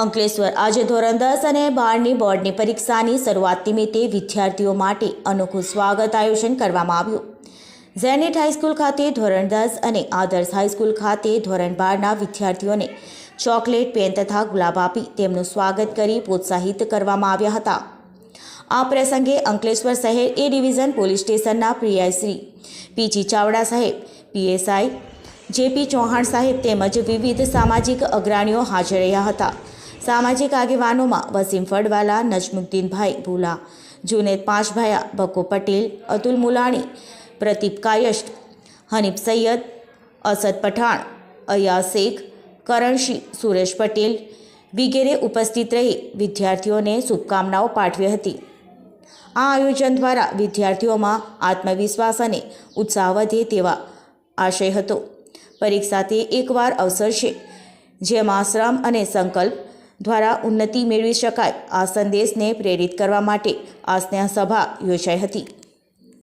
અંકલેશ્વર આજે ધોરણ 10 અને 12ની બોર્ડની પરીક્ષાની શરૂઆત નિમિત્તે વિદ્યાર્થીઓ માટે અનોખું સ્વાગત આયોજન કરવામાં આવ્યું। ઝેનિટ હાઈસ્કૂલ ખાતે ધોરણ 10 અને આદર્શ હાઈસ્કૂલ ખાતે ધોરણ 12ના વિદ્યાર્થીઓને ચોકલેટ, પેન તથા ગુલાબ આપી તેમનું સ્વાગત કરી પ્રોત્સાહિત કરવામાં આવ્યા હતા। આ પ્રસંગે અંકલેશ્વર શહેર એ ડિવિઝન પોલીસ સ્ટેશનના પીઆઈ શ્રી પીજી ચાવડા સાહેબ, પીએસઆઈ જેપી ચૌહાણ સાહેબ તેમજ વિવિધ સામાજિક અગ્રણીઓ હાજર રહ્યા હતા। सामाजिक आगेवानों में वसीम फड़वाला, नजमुद्दीनभाई भूला, जुनेद पांचभाया, बको पटेल, अतुल मुलाणी, प्रतीप कायस्थ, हनीफ सैयद, असद पठाण, अयाज शेख, करण सिंह, सुरेश पटेल वगैरह उपस्थित रही विद्यार्थियों ने शुभकामनाओं पाठवी हती। आ आयोजन द्वारा विद्यार्थियों में आत्मविश्वास और उत्साह वधे तेवा आशय हतो। परीक्षा ते एकवार अवसर छे जेमां श्रम और संकल्प द्वारा उन्नति मेळवी शकाय आ संदेश ने प्रेरित करवा माटे आ स्नेह सभा योजाई हती।